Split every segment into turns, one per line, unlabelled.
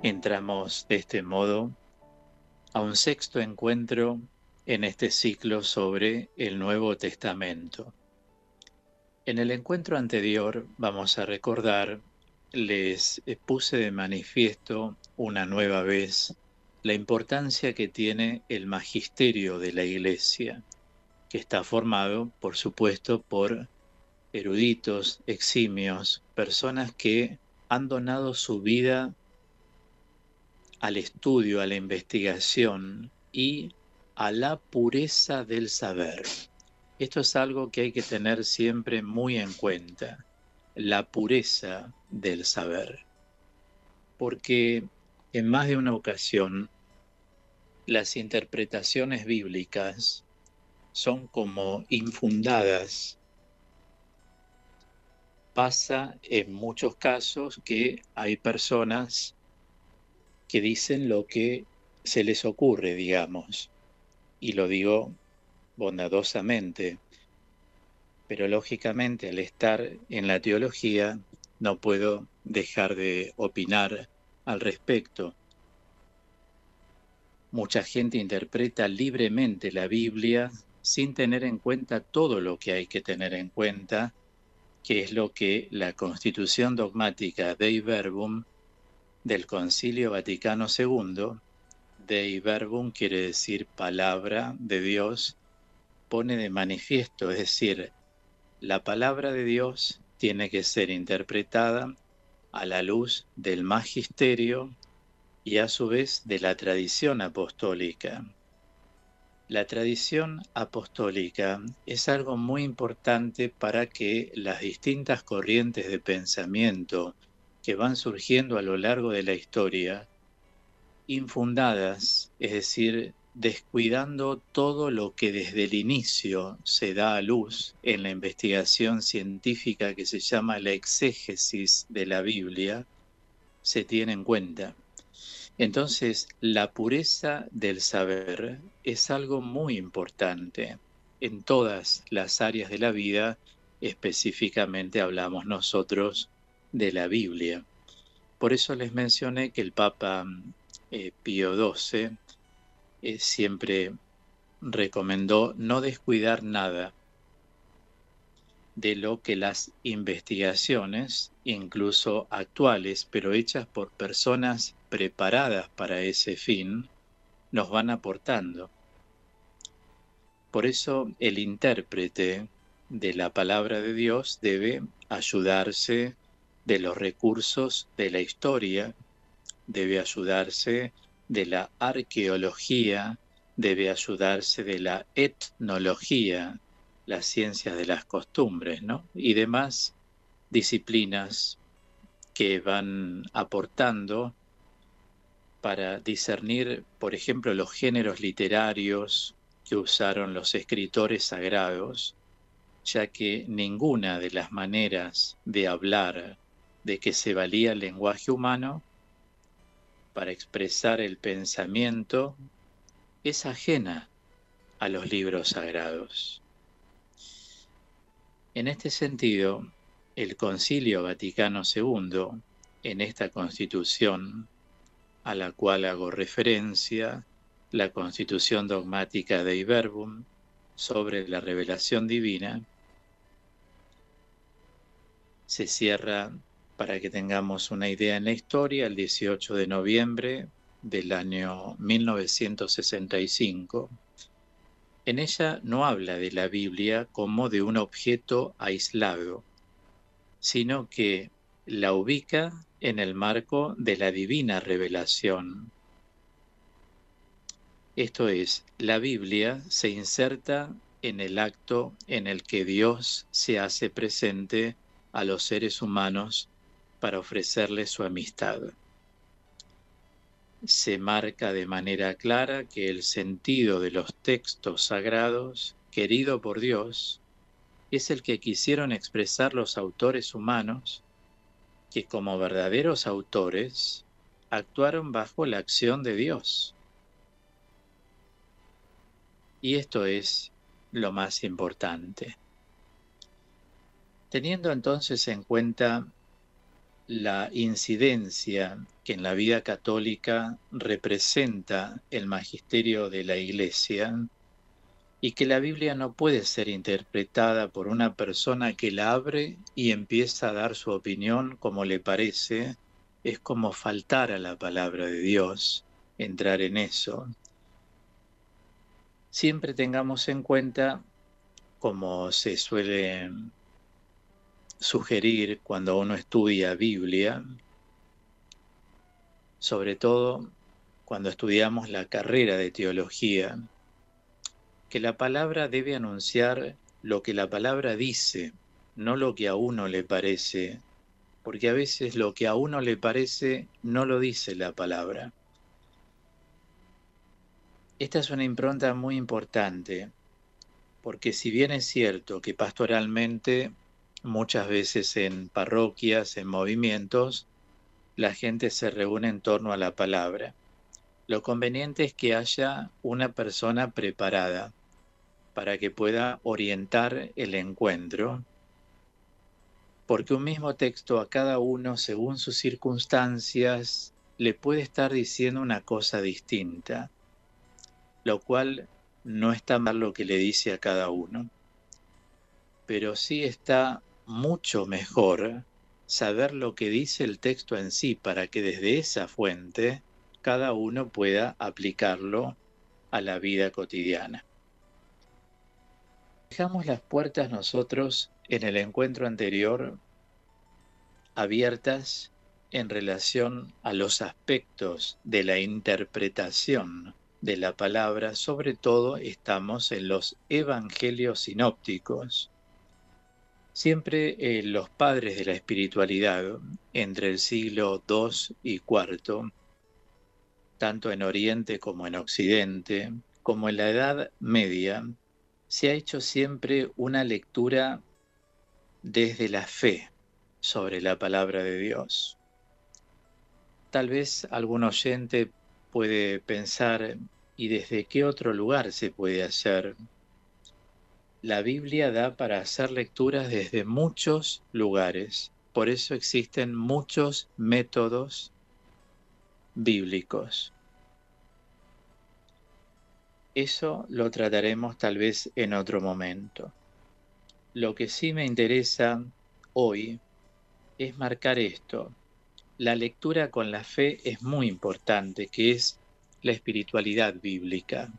Entramos de este modo a un sexto encuentro en este ciclo sobre el Nuevo Testamento. En el encuentro anterior, vamos a recordar, les puse de manifiesto una nueva vez la importancia que tiene el magisterio de la Iglesia, que está formado, por supuesto, por eruditos, eximios, personas que han donado su vida al estudio, a la investigación y a la pureza del saber. Esto es algo que hay que tener siempre muy en cuenta, la pureza del saber. Porque en más de una ocasión las interpretaciones bíblicas son como infundadas. Pasa en muchos casos que hay personas que dicen lo que se les ocurre, digamos, y lo digo bondadosamente, pero lógicamente al estar en la teología no puedo dejar de opinar al respecto. Mucha gente interpreta libremente la Biblia sin tener en cuenta todo lo que hay que tener en cuenta, que es lo que la Constitución Dogmática Dei Verbum del Concilio Vaticano II, Dei Verbum quiere decir palabra de Dios, pone de manifiesto, es decir, la palabra de Dios tiene que ser interpretada a la luz del magisterio y a su vez de la tradición apostólica. La tradición apostólica es algo muy importante para que las distintas corrientes de pensamiento que van surgiendo a lo largo de la historia, infundadas, es decir, descuidando todo lo que desde el inicio se da a luz en la investigación científica que se llama la exégesis de la Biblia, se tiene en cuenta. Entonces, la pureza del saber es algo muy importante en todas las áreas de la vida, específicamente hablamos nosotros de la Biblia. Por eso les mencioné que el Papa Pío XII siempre recomendó no descuidar nada de lo que las investigaciones, incluso actuales, pero hechas por personas preparadas para ese fin, nos van aportando. Por eso el intérprete de la palabra de Dios debe ayudarse de los recursos de la historia, debe ayudarse de la arqueología, debe ayudarse de la etnología, las ciencias de las costumbres, ¿no? Y demás disciplinas que van aportando para discernir, por ejemplo, los géneros literarios que usaron los escritores sagrados, ya que ninguna de las maneras de hablar de que se valía el lenguaje humano para expresar el pensamiento es ajena a los libros sagrados. En este sentido, el Concilio Vaticano II, en esta Constitución a la cual hago referencia, la Constitución Dogmática Dei Verbum sobre la revelación divina, se cierra, para que tengamos una idea en la historia, el 18 de noviembre del año 1965. En ella no habla de la Biblia como de un objeto aislado, sino que la ubica en el marco de la divina revelación. Esto es, la Biblia se inserta en el acto en el que Dios se hace presente a los seres humanos para ofrecerles su amistad. Se marca de manera clara que el sentido de los textos sagrados, querido por Dios, es el que quisieron expresar los autores humanos, que como verdaderos autores actuaron bajo la acción de Dios. Y esto es lo más importante. Teniendo entonces en cuenta la incidencia que en la vida católica representa el magisterio de la Iglesia y que la Biblia no puede ser interpretada por una persona que la abre y empieza a dar su opinión como le parece. Es como faltar a la palabra de Dios, entrar en eso. Siempre tengamos en cuenta, como se suele sugerir cuando uno estudia Biblia, sobre todo cuando estudiamos la carrera de teología, que la palabra debe anunciar lo que la palabra dice, no lo que a uno le parece, porque a veces lo que a uno le parece no lo dice la palabra. Esta es una impronta muy importante, porque si bien es cierto que pastoralmente, muchas veces en parroquias, en movimientos, la gente se reúne en torno a la palabra. Lo conveniente es que haya una persona preparada para que pueda orientar el encuentro, porque un mismo texto a cada uno, según sus circunstancias, le puede estar diciendo una cosa distinta, lo cual no está mal lo que le dice a cada uno, pero sí está mucho mejor saber lo que dice el texto en sí para que desde esa fuente cada uno pueda aplicarlo a la vida cotidiana. Dejamos las puertas nosotros en el encuentro anterior abiertas en relación a los aspectos de la interpretación de la palabra. Sobre todo estamos en los evangelios sinópticos. Siempre los padres de la espiritualidad, entre el siglo II y IV, tanto en Oriente como en Occidente, como en la Edad Media, se ha hecho siempre una lectura desde la fe sobre la palabra de Dios. Tal vez algún oyente puede pensar, ¿y desde qué otro lugar se puede hacer? La Biblia da para hacer lecturas desde muchos lugares. Por eso existen muchos métodos bíblicos. Eso lo trataremos tal vez en otro momento. Lo que sí me interesa hoy es marcar esto. La lectura con la fe es muy importante, que es la espiritualidad bíblica.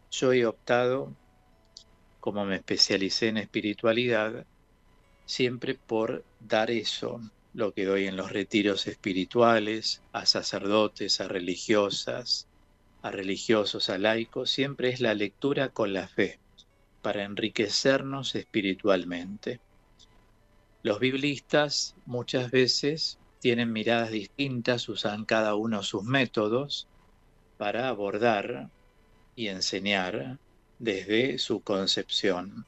Yo he optado, como me especialicé en espiritualidad, siempre por dar eso, lo que doy en los retiros espirituales, a sacerdotes, a religiosas, a religiosos, a laicos, siempre es la lectura con la fe, para enriquecernos espiritualmente. Los biblistas muchas veces tienen miradas distintas, usan cada uno sus métodos para abordar y enseñar desde su concepción.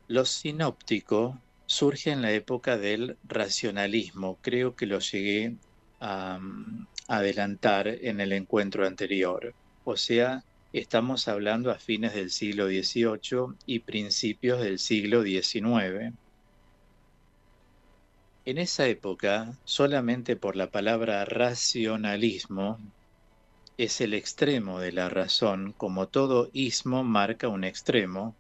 Los sinópticos surgen en la época del racionalismo. Creo que lo llegué a adelantar en el encuentro anterior. O sea, estamos hablando a fines del siglo XVIII y principios del siglo XIX. En esa época, solamente por la palabra racionalismo, es el extremo de la razón, como todo ismo marca un extremo,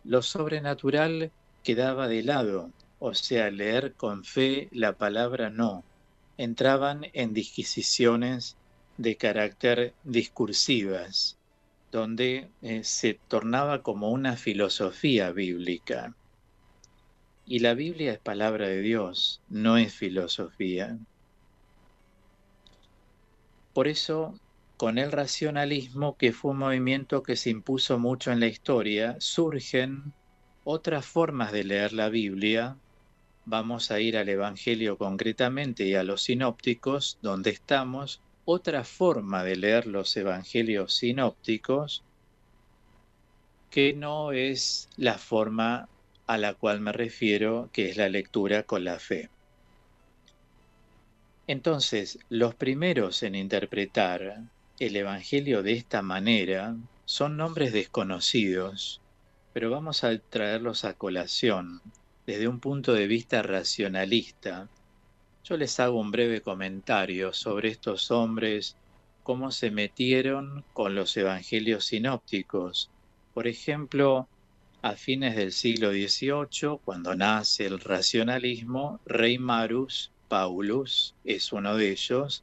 lo sobrenatural quedaba de lado, o sea, leer con fe la palabra no. Entraban en disquisiciones de carácter discursivas, donde se tornaba como una filosofía bíblica. Y la Biblia es palabra de Dios, no es filosofía. Por eso, con el racionalismo, que fue un movimiento que se impuso mucho en la historia, surgen otras formas de leer la Biblia. Vamos a ir al Evangelio concretamente y a los sinópticos, donde estamos. Otra forma de leer los Evangelios sinópticos, que no es la forma a la cual me refiero, que es la lectura con la fe. Entonces, los primeros en interpretar el Evangelio de esta manera son nombres desconocidos, pero vamos a traerlos a colación. desde un punto de vista racionalista, yo les hago un breve comentario sobre estos hombres, cómo se metieron con los evangelios sinópticos. Por ejemplo, a fines del siglo XVIII, cuando nace el racionalismo, Reimarus Paulus es uno de ellos,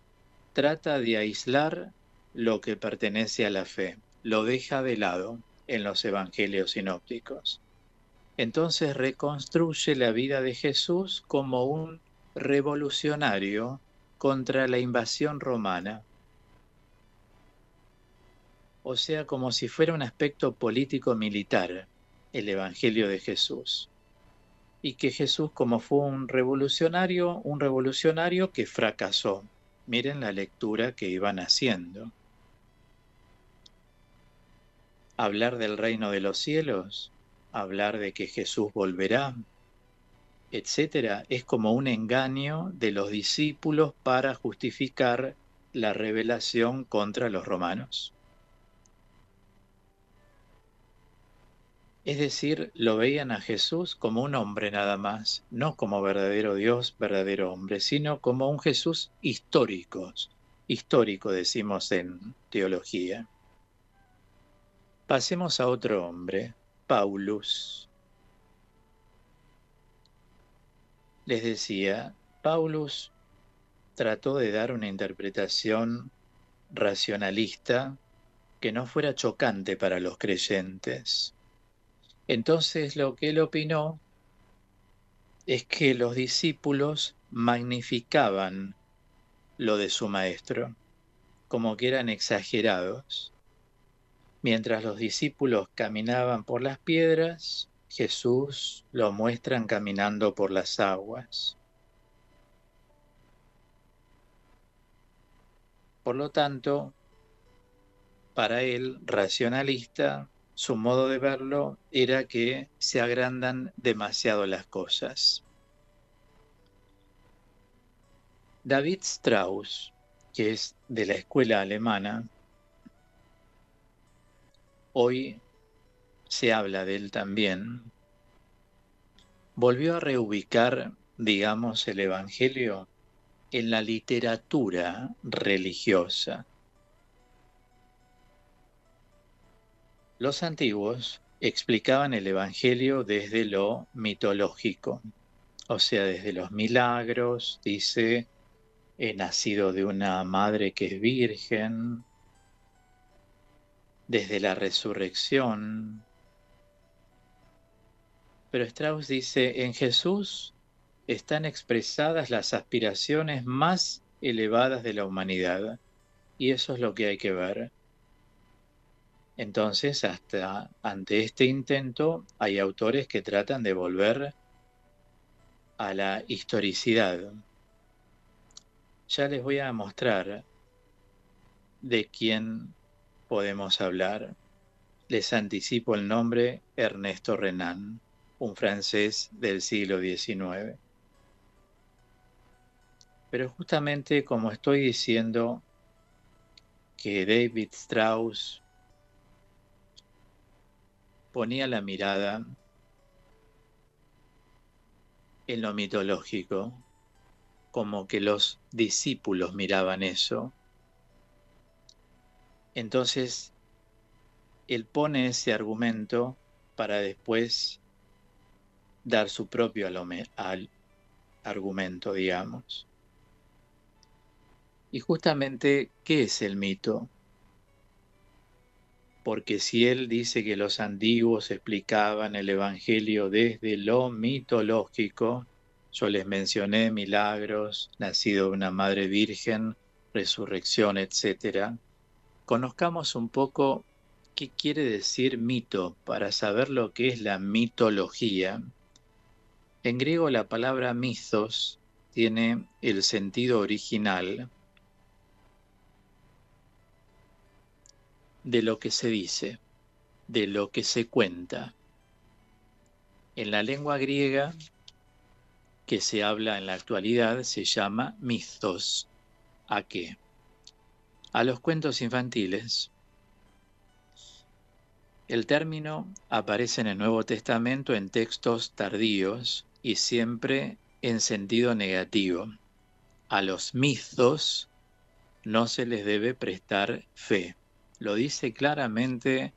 trata de aislar lo que pertenece a la fe, lo deja de lado en los evangelios sinópticos. Entonces reconstruye la vida de Jesús como un revolucionario contra la invasión romana. O sea, como si fuera un aspecto político-militar, el Evangelio de Jesús. Y que Jesús, como fue un revolucionario que fracasó. Miren la lectura que iban haciendo. Hablar del reino de los cielos, hablar de que Jesús volverá, etcétera, es como un engaño de los discípulos para justificar la rebelión contra los romanos. Es decir, lo veían a Jesús como un hombre nada más, no como verdadero Dios, verdadero hombre, sino como un Jesús histórico decimos en teología. Pasemos a otro hombre, Paulus. Les decía, Paulus trató de dar una interpretación racionalista que no fuera chocante para los creyentes. Entonces lo que él opinó es que los discípulos magnificaban lo de su maestro, como que eran exagerados. Mientras los discípulos caminaban por las piedras, Jesús lo muestran caminando por las aguas. Por lo tanto, para él, racionalista, su modo de verlo era que se agrandan demasiado las cosas. David Strauss, que es de la escuela alemana, hoy se habla de él también, volvió a reubicar, digamos, el Evangelio en la literatura religiosa. Los antiguos explicaban el Evangelio desde lo mitológico, o sea, desde los milagros, dice, he nacido de una madre que es virgen, desde la resurrección. Pero Strauss dice, en Jesús están expresadas las aspiraciones más elevadas de la humanidad, y eso es lo que hay que ver. Entonces, hasta ante este intento, hay autores que tratan de volver a la historicidad. Ya les voy a mostrar de quién podemos hablar. Les anticipo el nombre: Ernesto Renan, un francés del siglo XIX. Pero justamente como estoy diciendo que David Strauss ponía la mirada en lo mitológico, como que los discípulos miraban eso. Entonces, él pone ese argumento para después dar su propio argumento, digamos. Y justamente, ¿qué es el mito? Porque si él dice que los antiguos explicaban el Evangelio desde lo mitológico, yo les mencioné milagros, nacido de una madre virgen, resurrección, etc. Conozcamos un poco qué quiere decir mito para saber lo que es la mitología. En griego la palabra mythos tiene el sentido original de lo que se dice, de lo que se cuenta. En la lengua griega que se habla en la actualidad se llama mythos. ¿A qué? A los cuentos infantiles. El término aparece en el Nuevo Testamento en textos tardíos y siempre en sentido negativo. A los mitos no se les debe prestar fe. Lo dice claramente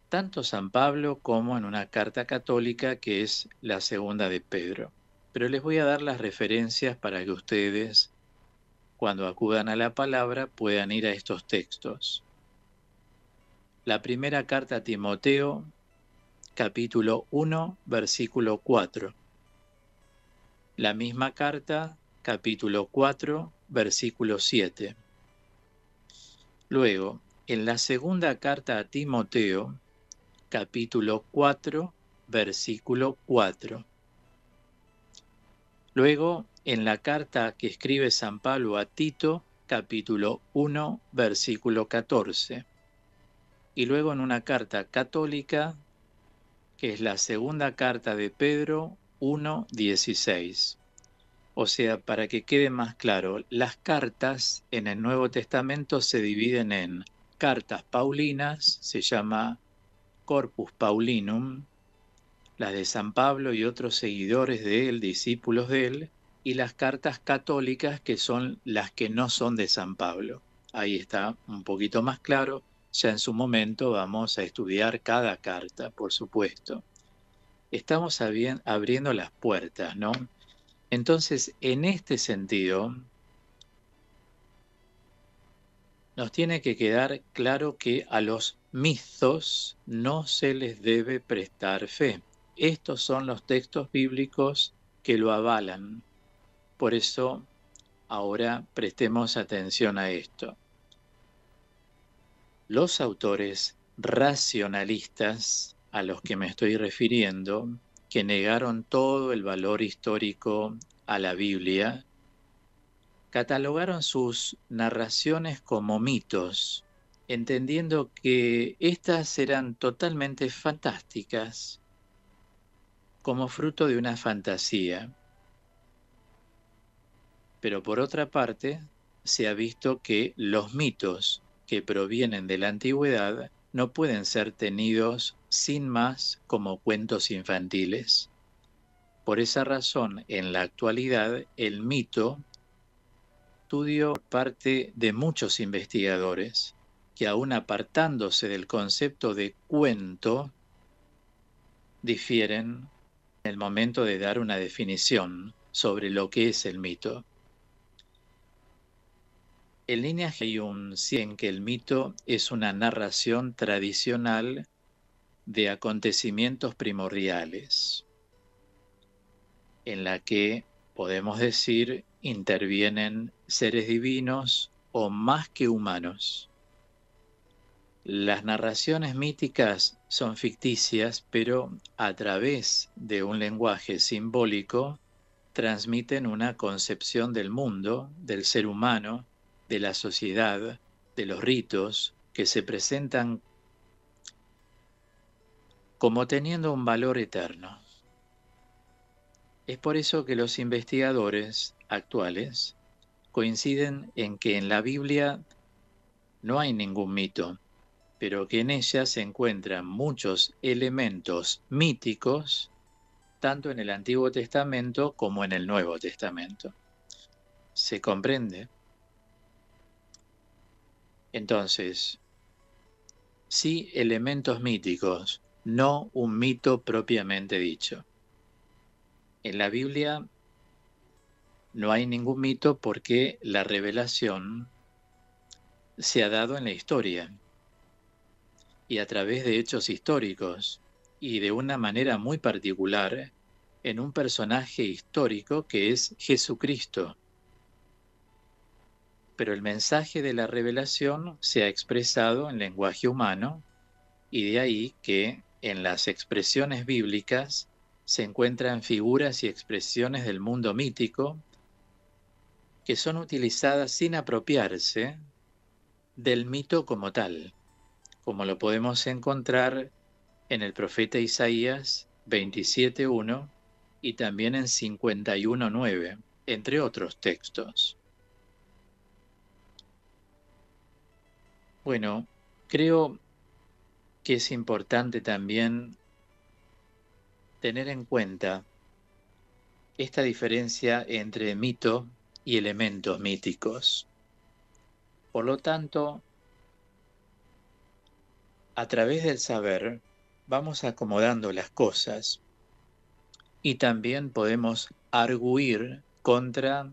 tanto San Pablo como en una carta católica que es la segunda de Pedro. Pero les voy a dar las referencias para que ustedes, cuando acudan a la palabra, puedan ir a estos textos. La primera carta a Timoteo, capítulo 1, versículo 4. La misma carta, capítulo 4, versículo 7. Luego, en la segunda carta a Timoteo, capítulo 4, versículo 4. Luego, en la carta que escribe San Pablo a Tito, capítulo 1, versículo 14. Y luego en una carta católica, que es la segunda carta de Pedro, 1, 16. O sea, para que quede más claro, las cartas en el Nuevo Testamento se dividen en cartas paulinas, se llama Corpus Paulinum, las de San Pablo y otros seguidores de él, discípulos de él, y las cartas católicas que son las que no son de San Pablo. Ahí está un poquito más claro. Ya en su momento vamos a estudiar cada carta, por supuesto. Estamos abriendo las puertas, ¿no? Entonces, en este sentido, nos tiene que quedar claro que a los mitos no se les debe prestar fe. Estos son los textos bíblicos que lo avalan. Por eso, ahora prestemos atención a esto. Los autores racionalistas a los que me estoy refiriendo, que negaron todo el valor histórico a la Biblia, catalogaron sus narraciones como mitos, entendiendo que éstas eran totalmente fantásticas, como fruto de una fantasía. Pero por otra parte, se ha visto que los mitos que provienen de la antigüedad no pueden ser tenidos sin más como cuentos infantiles. Por esa razón, en la actualidad, el mito estudio por parte de muchos investigadores que aún apartándose del concepto de cuento, difieren en el momento de dar una definición sobre lo que es el mito. En líneas hay un en que el mito es una narración tradicional de acontecimientos primordiales, en la que, podemos decir, intervienen seres divinos o más que humanos. Las narraciones míticas son ficticias, pero a través de un lenguaje simbólico transmiten una concepción del mundo, del ser humano, de la sociedad, de los ritos, que se presentan como teniendo un valor eterno. Es por eso que los investigadores actuales coinciden en que en la Biblia no hay ningún mito, pero que en ella se encuentran muchos elementos míticos, tanto en el Antiguo Testamento como en el Nuevo Testamento. ¿Se comprende? Entonces, sí elementos míticos, no un mito propiamente dicho. En la Biblia no hay ningún mito porque la revelación se ha dado en la historia y a través de hechos históricos y de una manera muy particular en un personaje histórico que es Jesucristo. Pero el mensaje de la revelación se ha expresado en lenguaje humano y de ahí que en las expresiones bíblicas se encuentran figuras y expresiones del mundo mítico que son utilizadas sin apropiarse del mito como tal, como lo podemos encontrar en el profeta Isaías 27:1 y también en 51:9, entre otros textos. Bueno, creo que es importante también tener en cuenta esta diferencia entre mito y elementos míticos. Por lo tanto, a través del saber vamos acomodando las cosas y también podemos arguir contra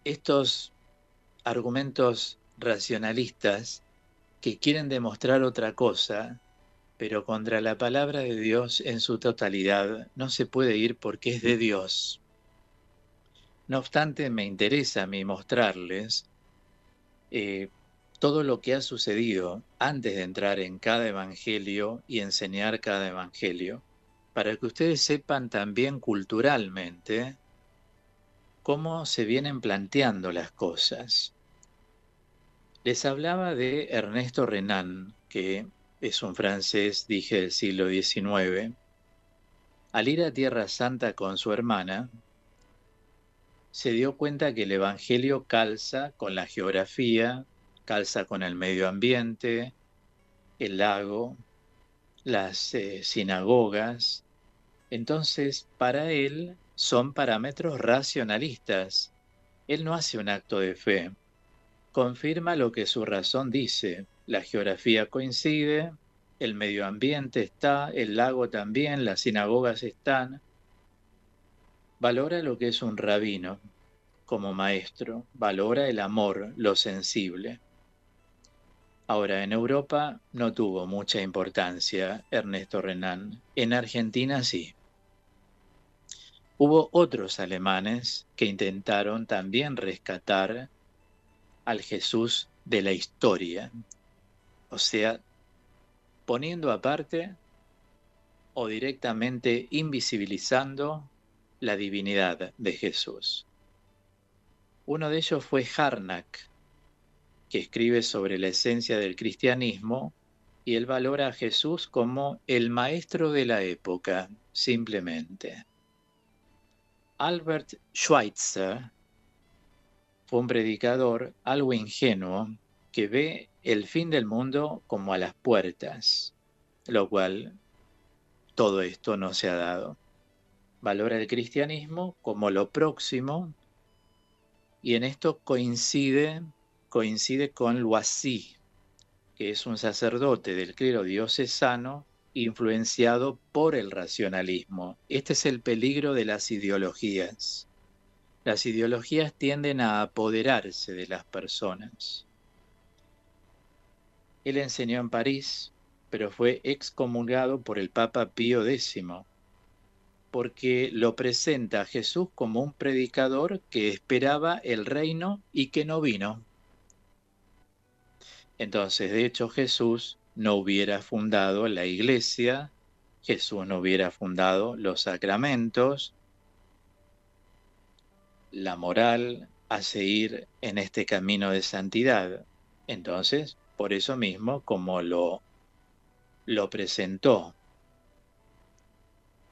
estos argumentos racionalistas que quieren demostrar otra cosa, pero contra la palabra de Dios en su totalidad no se puede ir porque es de Dios. No obstante, me interesa a mí mostrarles todo lo que ha sucedido antes de entrar en cada evangelio y enseñar cada evangelio, para que ustedes sepan también culturalmente cómo se vienen planteando las cosas. Les hablaba de Ernesto Renan, que es un francés, dije, del siglo XIX. Al ir a Tierra Santa con su hermana, se dio cuenta que el Evangelio calza con la geografía, calza con el medio ambiente, el lago, las sinagogas. Entonces, para él son parámetros racionalistas. Él no hace un acto de fe. Confirma lo que su razón dice. La geografía coincide, el medio ambiente está, el lago también, las sinagogas están. Valora lo que es un rabino como maestro, valora el amor, lo sensible. Ahora, en Europa no tuvo mucha importancia Ernesto Renan, en Argentina sí. Hubo otros alemanes que intentaron también rescatar al Jesús de la historia, o sea, poniendo aparte o directamente invisibilizando la divinidad de Jesús. Uno de ellos fue Harnack, que escribe sobre la esencia del cristianismo, y él valora a Jesús como el maestro de la época, simplemente. Albert Schweitzer fue un predicador algo ingenuo que ve el fin del mundo como a las puertas, lo cual todo esto no se ha dado. Valora el cristianismo como lo próximo y en esto coincide con Loisy, que es un sacerdote del clero diocesano influenciado por el racionalismo. Este es el peligro de las ideologías. Las ideologías tienden a apoderarse de las personas. Él enseñó en París, pero fue excomulgado por el Papa Pío X, porque lo presenta a Jesús como un predicador que esperaba el reino y que no vino. Entonces, de hecho, Jesús no hubiera fundado la iglesia, Jesús no hubiera fundado los sacramentos, la moral a seguir en este camino de santidad. Entonces, por eso mismo, como lo presentó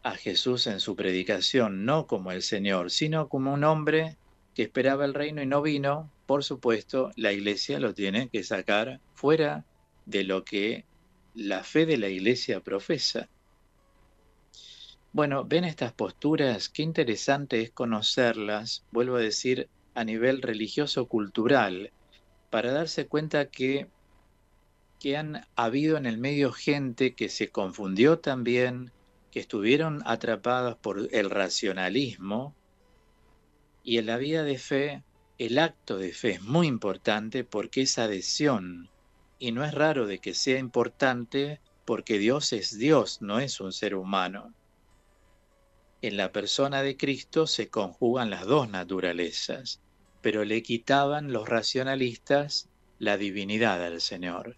a Jesús en su predicación, no como el Señor, sino como un hombre que esperaba el reino y no vino, por supuesto, la iglesia lo tiene que sacar fuera de lo que la fe de la iglesia profesa. Bueno, ven estas posturas, qué interesante es conocerlas, vuelvo a decir, a nivel religioso-cultural, para darse cuenta que han habido en el medio gente que se confundió también, que estuvieron atrapados por el racionalismo, y en la vida de fe, el acto de fe es muy importante porque es adhesión, y no es raro de que sea importante porque Dios es Dios, no es un ser humano. En la persona de Cristo se conjugan las dos naturalezas, pero le quitaban los racionalistas la divinidad al Señor.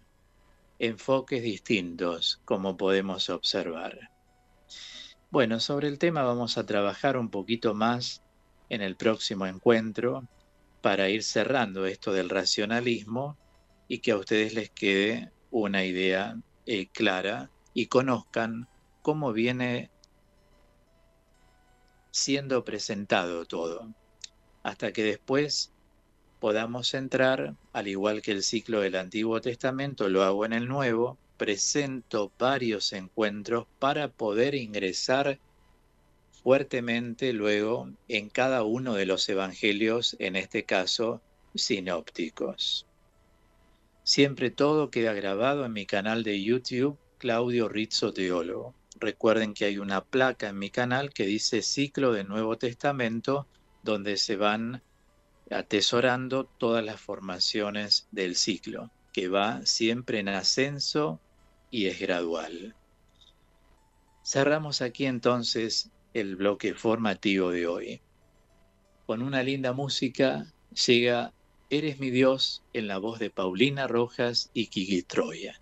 Enfoques distintos, como podemos observar. Bueno, sobre el tema vamos a trabajar un poquito más en el próximo encuentro para ir cerrando esto del racionalismo y que a ustedes les quede una idea clara y conozcan cómo viene siendo presentado todo, hasta que después podamos entrar, al igual que el ciclo del Antiguo Testamento, lo hago en el Nuevo, presento varios encuentros para poder ingresar fuertemente luego en cada uno de los evangelios, en este caso, sinópticos. Siempre todo queda grabado en mi canal de YouTube, Claudio Rizzo Teólogo. Recuerden que hay una placa en mi canal que dice Ciclo del Nuevo Testamento, donde se van atesorando todas las formaciones del ciclo, que va siempre en ascenso y es gradual. Cerramos aquí entonces el bloque formativo de hoy. Con una linda música llega Eres mi Dios en la voz de Paulina Rojas y Kiki Troya.